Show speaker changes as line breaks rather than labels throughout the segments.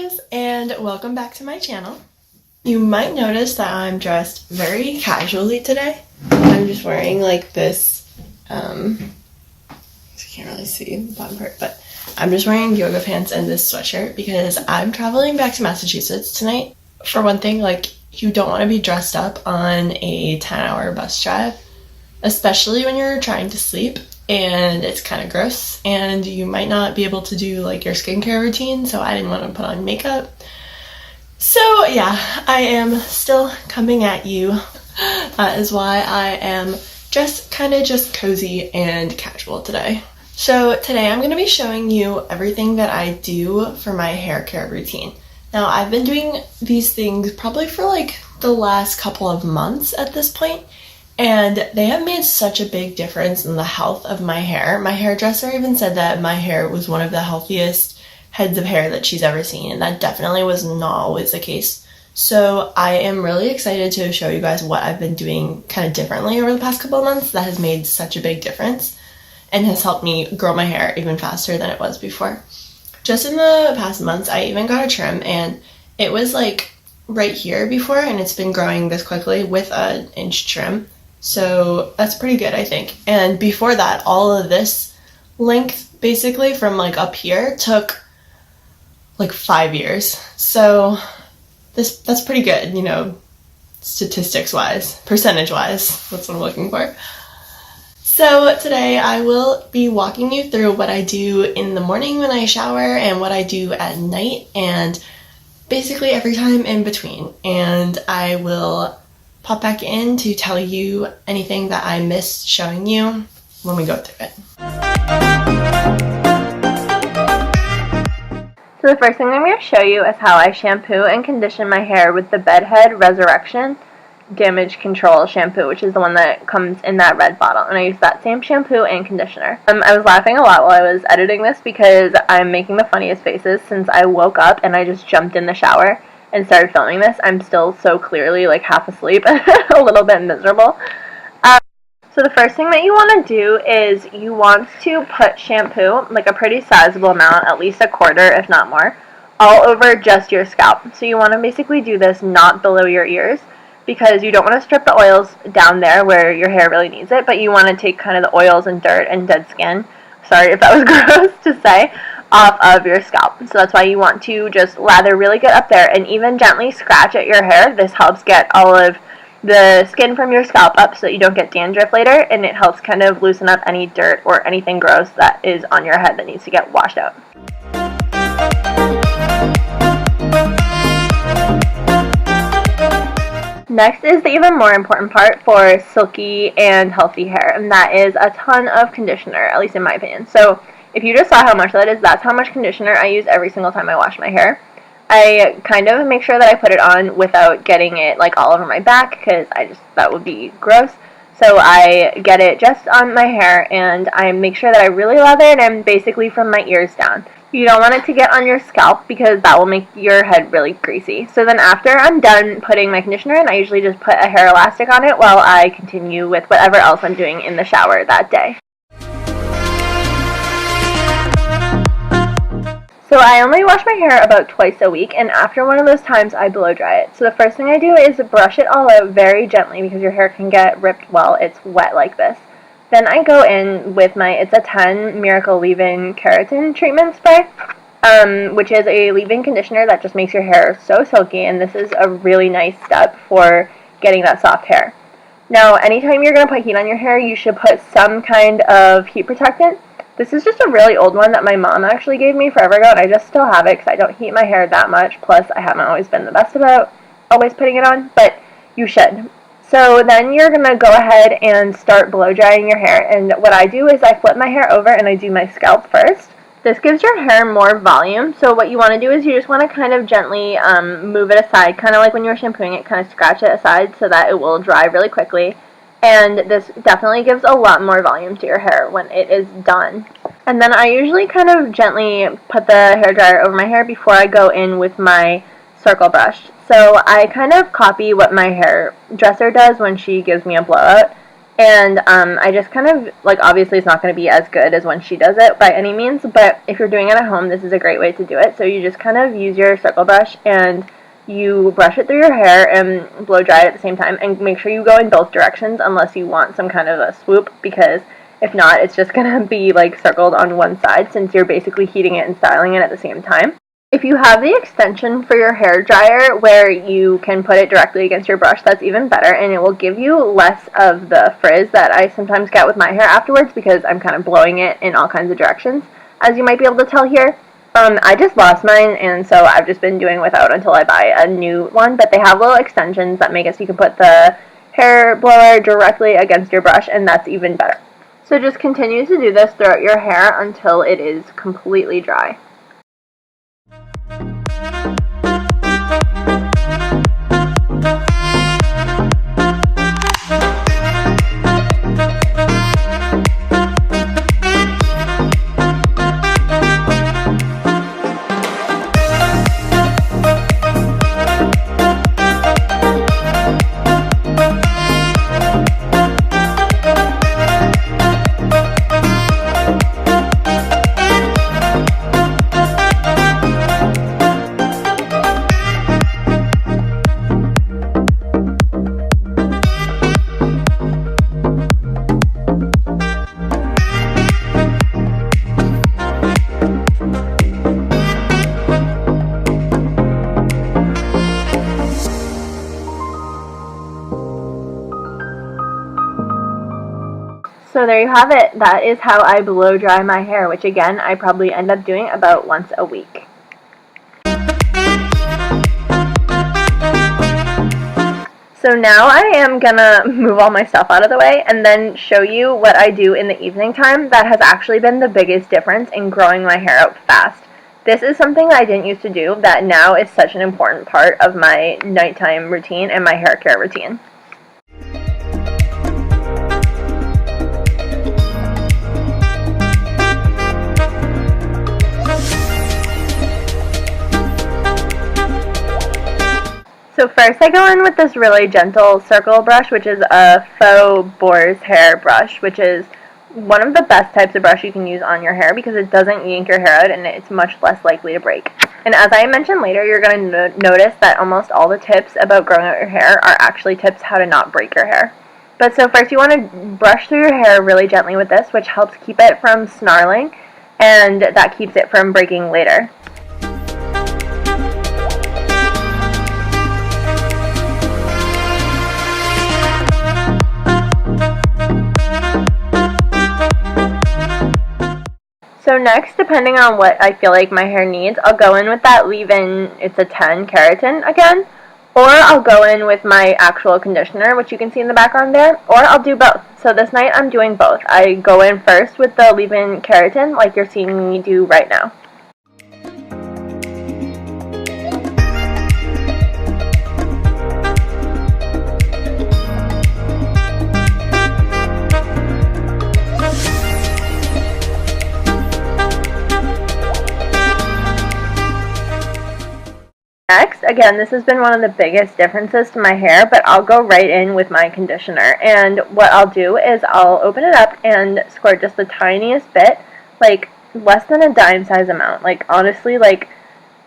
guys, and welcome back to my channel. You might notice that I'm dressed very casually today. I'm just wearing like this, I can't really see the bottom part, but I'm just wearing yoga pants and this sweatshirt because I'm traveling back to Massachusetts tonight. For one thing, like, you don't want to be dressed up on a 10-hour bus drive, especially when you're trying to sleep. And it's kind of gross, and you might not be able to do like your skincare routine, so I didn't want to put on makeup. So yeah, I am still coming at you. That is why I am just kind of just cozy and casual today. So today I'm going to be showing you everything that I do for my hair care routine. Now, I've been doing these things probably for like the last couple of months at this point, and they have made such a big difference in the health of my hair. My hairdresser even said that my hair was one of the healthiest heads of hair that she's ever seen, and that definitely was not always the case. So I am really excited to show you guys what I've been doing kind of differently over the past couple of months that has made such a big difference and has helped me grow my hair even faster than it was before. Just in the past months, I even got a trim, and it was like right here before, and it's been growing this quickly with an inch trim. So that's pretty good, I think. And before that, all of this length, basically from like up here, took like 5 years. So that's pretty good, you know, statistics-wise, percentage-wise. That's what I'm looking for. So today I will be walking you through what I do in the morning when I shower and what I do at night and basically every time in between. And I will pop back in to tell you anything that I missed showing you when we go through it.
So the first thing I'm going to show you is how I shampoo and condition my hair with the Bedhead Resurrection Damage Control shampoo, which is the one that comes in that red bottle, and I use that same shampoo and conditioner. I was laughing a lot while I was editing this because I'm making the funniest faces since I woke up and I just jumped in the shower and started filming this. I'm still so clearly like half asleep, a little bit miserable. So the first thing that you want to do is you want to put shampoo, like a pretty sizable amount, at least a quarter if not more, all over just your scalp. So you want to basically do this not below your ears because you don't want to strip the oils down there where your hair really needs it, but you want to take kind of the oils and dirt and dead skin, sorry if that was gross to say, off of your scalp. So that's why you want to just lather really good up there and even gently scratch at your hair. This helps get all of the skin from your scalp up so that you don't get dandruff later, and it helps kind of loosen up any dirt or anything gross that is on your head that needs to get washed out. Next is the even more important part for silky and healthy hair, and that is a ton of conditioner, at least in my opinion. So if you just saw how much that is, that's how much conditioner I use every single time I wash my hair. I kind of make sure that I put it on without getting it like all over my back because that would be gross. So I get it just on my hair and I make sure that I really lather it in basically from my ears down. You don't want it to get on your scalp because that will make your head really greasy. So then after I'm done putting my conditioner in, I usually just put a hair elastic on it while I continue with whatever else I'm doing in the shower that day. So I only wash my hair about twice a week, and after one of those times I blow dry it. So the first thing I do is brush it all out very gently because your hair can get ripped while it's wet like this. Then I go in with my It's a 10 Miracle Leave-In Keratin Treatment Spray, which is a leave-in conditioner that just makes your hair so silky, and this is a really nice step for getting that soft hair. Now, anytime you're going to put heat on your hair, you should put some kind of heat protectant. This is just a really old one that my mom actually gave me forever ago, and I just still have it because I don't heat my hair that much, plus I haven't always been the best about always putting it on, but you should. So then you're going to go ahead and start blow drying your hair, and what I do is I flip my hair over and I do my scalp first. This gives your hair more volume, so what you want to do is you just want to kind of gently move it aside, kind of like when you're shampooing it, kind of scratch it aside so that it will dry really quickly. And this definitely gives a lot more volume to your hair when it is done. And then I usually kind of gently put the hairdryer over my hair before I go in with my circle brush. So I kind of copy what my hairdresser does when she gives me a blowout. And I just kind of, like, obviously it's not going to be as good as when she does it by any means, but if you're doing it at home, this is a great way to do it. So you just kind of use your circle brush and you brush it through your hair and blow dry it at the same time, and make sure you go in both directions unless you want some kind of a swoop, because if not, it's just going to be like circled on one side since you're basically heating it and styling it at the same time. If you have the extension for your hair dryer where you can put it directly against your brush, that's even better, and it will give you less of the frizz that I sometimes get with my hair afterwards because I'm kind of blowing it in all kinds of directions, as you might be able to tell here. I just lost mine, and so I've just been doing without until I buy a new one, but they have little extensions that make it so you can put the hair blower directly against your brush, and that's even better. So just continue to do this throughout your hair until it is completely dry. So there you have it. That is how I blow dry my hair, which again, I probably end up doing about once a week. So now I am gonna move all my stuff out of the way and then show you what I do in the evening time that has actually been the biggest difference in growing my hair out fast. This is something that I didn't used to do that now is such an important part of my nighttime routine and my hair care routine. So first I go in with this really gentle circle brush, which is a faux boar's hair brush, which is one of the best types of brush you can use on your hair because it doesn't yank your hair out and it's much less likely to break. And as I mentioned later, you're going to notice that almost all the tips about growing out your hair are actually tips how to not break your hair. But so first you want to brush through your hair really gently with this, which helps keep it from snarling, and that keeps it from breaking later. So next, depending on what I feel like my hair needs, I'll go in with that leave-in, it's a 10 keratin again, or I'll go in with my actual conditioner, which you can see in the background there, or I'll do both. So this night I'm doing both. I go in first with the leave-in keratin, like you're seeing me do right now. Next, again, this has been one of the biggest differences to my hair, but I'll go right in with my conditioner. And what I'll do is I'll open it up and squirt just the tiniest bit, like less than a dime size amount, like honestly like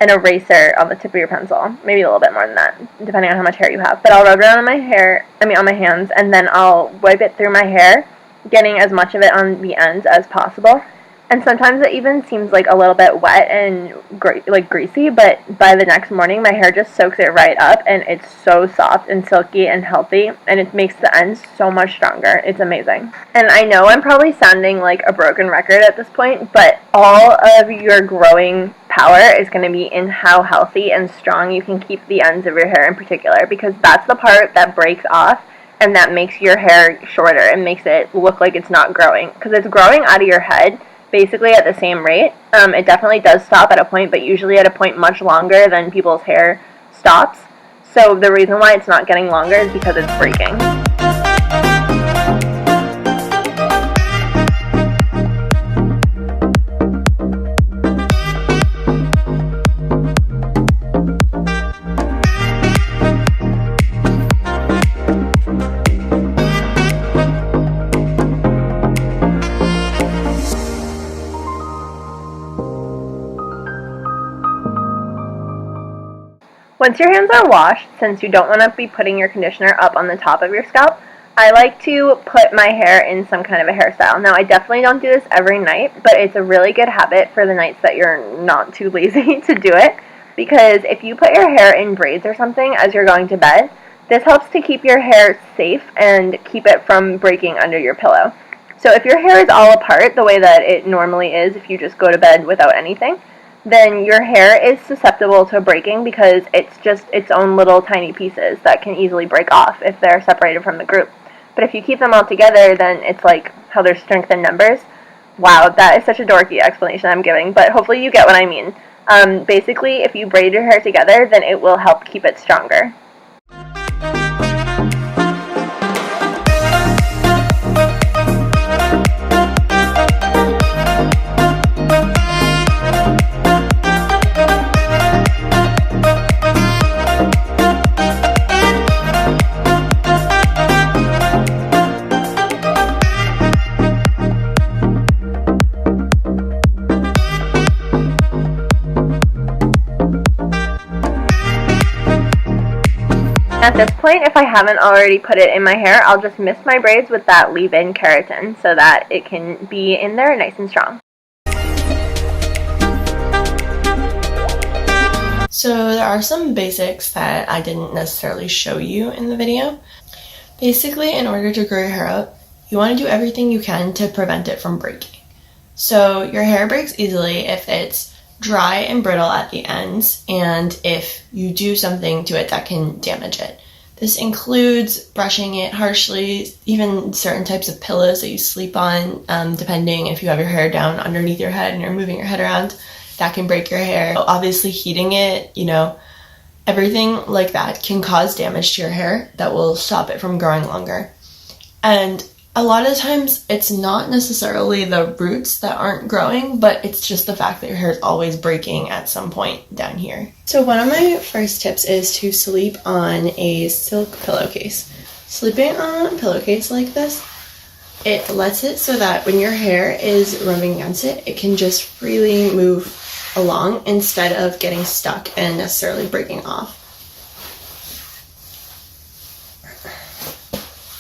an eraser on the tip of your pencil, maybe a little bit more than that, depending on how much hair you have. But I'll rub it on my hair, on my hands, and then I'll wipe it through my hair, getting as much of it on the ends as possible. And sometimes it even seems like a little bit wet and greasy, but by the next morning my hair just soaks it right up and it's so soft and silky and healthy, and it makes the ends so much stronger. It's amazing. And I know I'm probably sounding like a broken record at this point, but all of your growing power is going to be in how healthy and strong you can keep the ends of your hair in particular, because that's the part that breaks off and that makes your hair shorter and makes it look like it's not growing, because it's growing out of your head basically at the same rate. It definitely does stop at a point, but usually at a point much longer than people's hair stops. So the reason why it's not getting longer is because it's breaking. Once your hands are washed, since you don't want to be putting your conditioner up on the top of your scalp, I like to put my hair in some kind of a hairstyle. Now, I definitely don't do this every night, but it's a really good habit for the nights that you're not too lazy to do it, because if you put your hair in braids or something as you're going to bed, this helps to keep your hair safe and keep it from breaking under your pillow. So if your hair is all apart the way that it normally is if you just go to bed without anything, then your hair is susceptible to breaking because it's just its own little tiny pieces that can easily break off if they're separated from the group. But if you keep them all together, then it's like how there's strength in numbers. Wow, that is such a dorky explanation I'm giving, but hopefully you get what I mean. Basically, if you braid your hair together, then it will help keep it stronger. At this point, if I haven't already put it in my hair, I'll just mist my braids with that leave-in keratin so that it can be in there nice and strong.
So there are some basics that I didn't necessarily show you in the video. Basically, in order to grow your hair out, you want to do everything you can to prevent it from breaking. So your hair breaks easily if it's dry and brittle at the ends, and if you do something to it that can damage it. This includes brushing it harshly, even certain types of pillows that you sleep on, depending if you have your hair down underneath your head and you're moving your head around, that can break your hair. Obviously heating it, everything like that can cause damage to your hair that will stop it from growing longer. And a lot of times it's not necessarily the roots that aren't growing, but it's just the fact that your hair is always breaking at some point down here. So one of my first tips is to sleep on a silk pillowcase. Sleeping on a pillowcase like this, it lets it so that when your hair is rubbing against it, it can just freely move along instead of getting stuck and necessarily breaking off.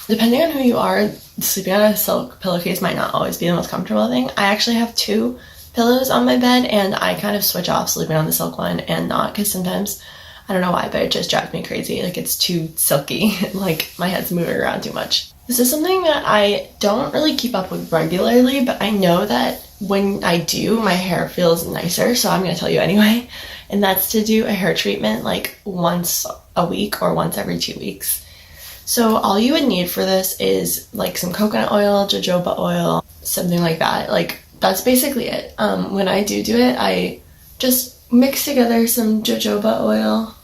Depending on who you are, sleeping on a silk pillowcase might not always be the most comfortable thing. I actually have 2 pillows on my bed, and I kind of switch off sleeping on the silk one and not, because sometimes, I don't know why, but it just drives me crazy. Like, it's too silky. Like, my head's moving around too much. This is something that I don't really keep up with regularly, but I know that when I do, my hair feels nicer, so I'm going to tell you anyway. And that's to do a hair treatment like once a week or once every 2 weeks. So all you would need for this is like some coconut oil, jojoba oil, something like that. Like, that's basically it. When I do it, I just mix together some jojoba oil.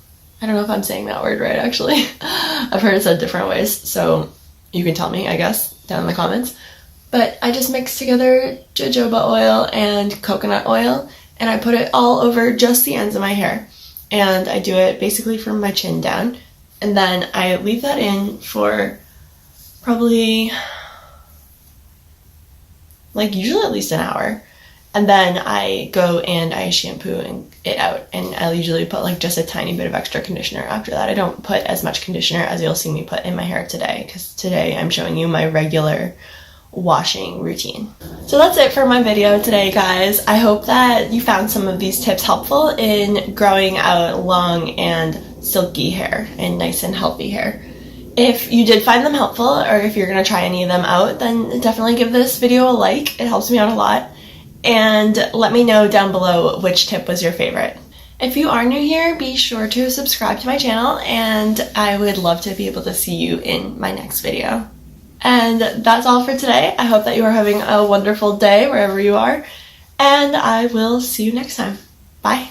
I don't know if I'm saying that word right, actually. I've heard it said different ways, so you can tell me, I guess, down in the comments. But I just mix together jojoba oil and coconut oil, and I put it all over just the ends of my hair. And I do it basically from my chin down. And then I leave that in for probably, usually at least an hour. And then I go and I shampoo it out. And I usually put just a tiny bit of extra conditioner after that. I don't put as much conditioner as you'll see me put in my hair today, because today I'm showing you my regular washing routine. So that's it for my video today, guys. I hope that you found some of these tips helpful in growing out long and silky hair and nice and healthy hair. If you did find them helpful, or if you're going to try any of them out, then definitely give this video a like. It helps me out a lot. And let me know down below which tip was your favorite. If you are new here, be sure to subscribe to my channel, and I would love to be able to see you in my next video. And that's all for today. I hope that you are having a wonderful day wherever you are, and I will see you next time. Bye.